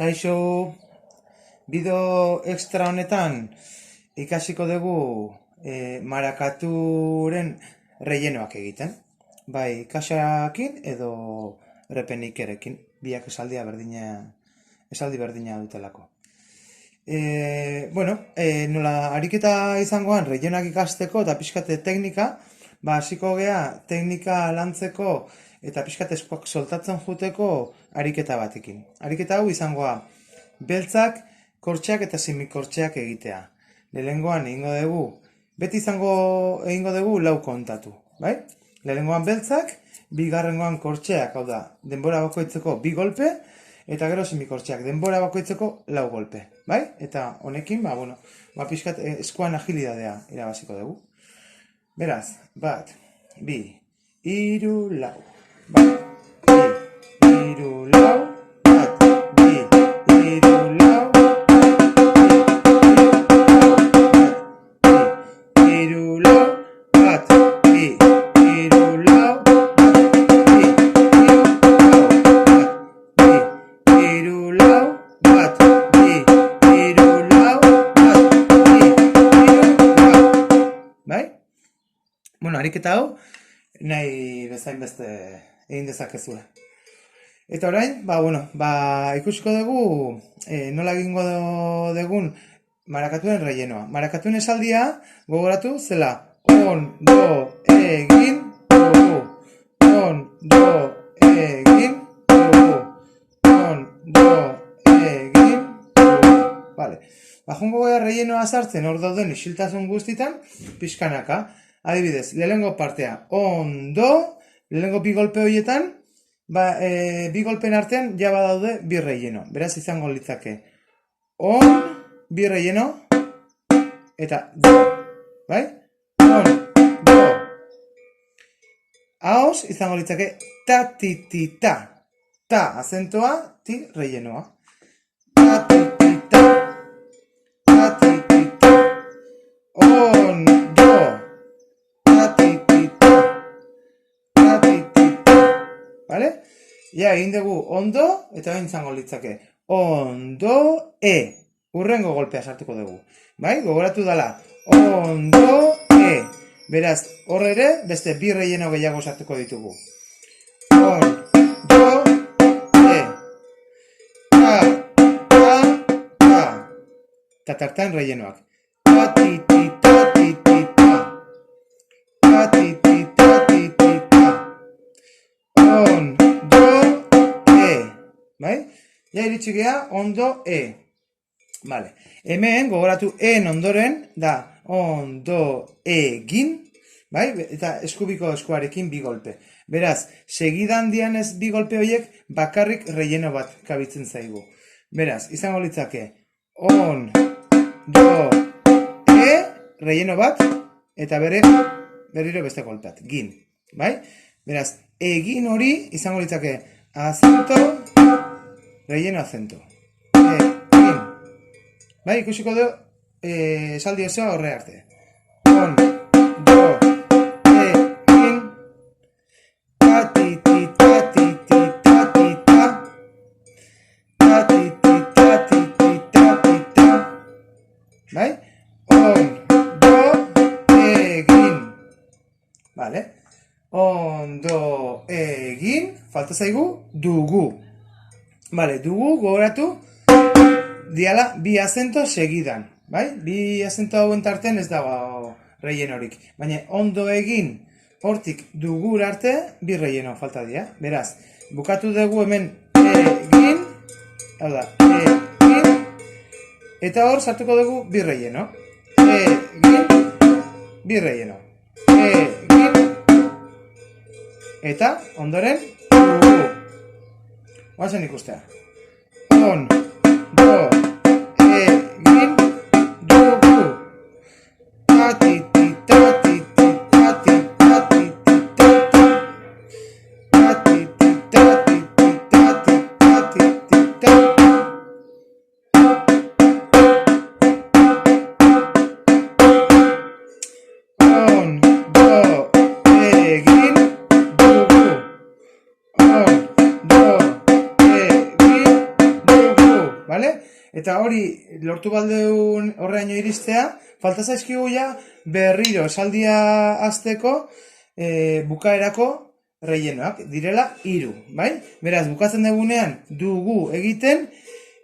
Kaixo, bideo extra honetan ikasiko dugu marakaturen rellenoak egiten. Bai, kaxakin edo repenikerekin, biak esaldi berdina dutelako. Nola ariketa izangoan rellenak ikasteko eta pixkate teknika, hasiko gea teknika lantzeko eta pixkate eskuak soltatzen juteko ariketa batekin. Ariketa hau izangoa beltzak, kortxeak eta semikortxeak egitea. Lehengoan egingo dugu, beti egingo dugu lau kontatu, bai? Lehengoan beltzak, bigarrengoan kortxeak, hau da, denbora bakoitzeko bi golpe, eta gero semikortxeak, denbora bakoitzeko lau golpe, bai? Eta honekin, pixkat eskuan agilidadea irabaziko dugu. Beraz, bat, bi, hiru, lau. Bat, bi, hiru, lau. Bat, bi, hiru, lau. Bat, bi, hiru, lau. Bat, bi, hiru, lau. Bat, bi, hiru, lau. Bat, bi, hiru, lau. Bai? Ariketa hau, nahi bezain beste egin dezakezue. Eta orain, ikusiko dugu nola egingo dugun marakatuen rellenoa. Marakatuen esaldia, gogoratu, zela ondo egin dugu. Ondo egin dugu. Ondo egin dugu. Vale. Jongo gara rellenoa sartzen hor dauden isiltasun guztitan, pixkanaka. Adibidez, lehengo partea, ondo, lehengo bi golpe horietan, bi golpen artean jaba daude bi relleno. Beraz izango litzake, on, bi relleno, eta do, bai? On, do. Ahoz izango litzake, ta, ti, ti, ta. Ta, azentoa, ti, rellenoa. Ta, ti, ti, ta. Ta, ti, ti, ta. On, do. Vale? Ja, egin dugu ondo, eta egin zango litzake. Ondo, e. Urrengo golpea sartuko dugu. Bai? Gogoratu dala. Ondo, e. Beraz, hor ere, beste bi relleno gehiago sartuko ditugu. Ondo, e. Ta, ta, ta. Tatartan rellenoak. Ta, ti, ti, ta, ti, ti, ta. Ta, ti, ti, ta, ti, ti, ta. Ondo, e. Bai? Ja iritsi gea, ondo, e. Vale. Hemen, gogoratu en ondoren, da ondo egin. Bai? Eta eskubiko eskuarekin bi golpe. Beraz, segidan dianez bi golpe horiek bakarrik relleno bat kabitzen zaigu. Beraz, izango litzake, ondo, e, relleno bat, eta berriro beste golpeat, gin. Bai? Beraz, egin hori izango litzake acento, relleno acento. Egin. Bai, ikusiko du esaldi osoa horre arte. On, do, egin. Ta, ti, ti, ta, ti, ti, ta, ti, ta. Ta, ti, ti, ta, ti, ti, ta, ti, ta. Bai? On, do, egin. Vale? Ondo egin, falta zaigu, dugu. Vale, dugu, gogoratu, diala bi azento segidan. Bai? Bi azento hauen tartean ez dago rellenorik. Baina ondo egin, hortik dugur arte, bi relleno falta dira. Beraz, bukatu dugu hemen egin, hau da, egin, eta hor sartuko dugu bi relleno. Egin, bi relleno. Egin, eta, ondoren, dugu. Oazen ikustea. On, do, egin, dugu. Ta, ti, ti, ta, ti, ti, ta, ti, ta, ti, ti, ta, ta. Ta, ti, ti, ta, ti, ti, ta, ti, ta, ti, ti, ta. On, do, egin, dugu. On, do, egin, dugu. bale? Eta hori, lortu baldeun horreaino iristea, falta zaizkigu ja berriro esaldia hasteko bukaerako rellenoak, direla 3, bai? Beraz, bukatzen dugunean dugu egiten,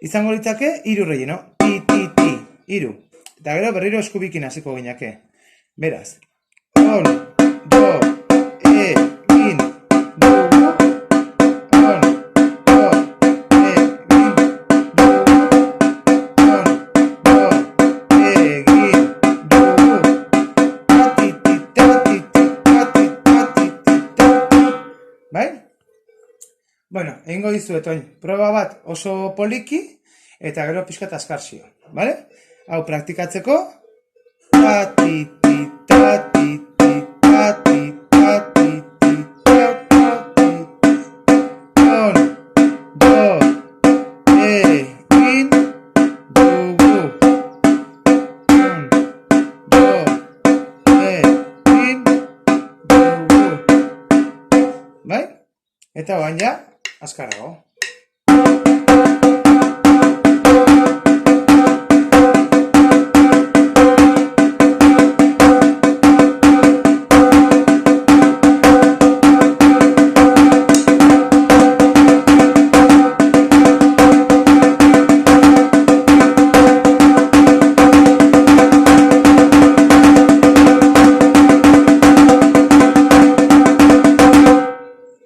izango litzake 3 relleno. Ti, 3. Eta gero berriro eskubikin hasiko gineke. Beraz, on, do, egin, dugu, on, do, egin, dugu, on, do, egin, dugu, bai? Bueno, egingo dizuet oin, proba bat oso poliki, eta gero pixkat askarxio, bale? Hau praktikatzeko, on, do, egin, dugu, on, do, egin, dugu, bai? Eta oan ja, azkarrago.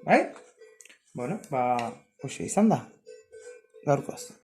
Bai? Bueno, hoxe izan da. Gaurkoz.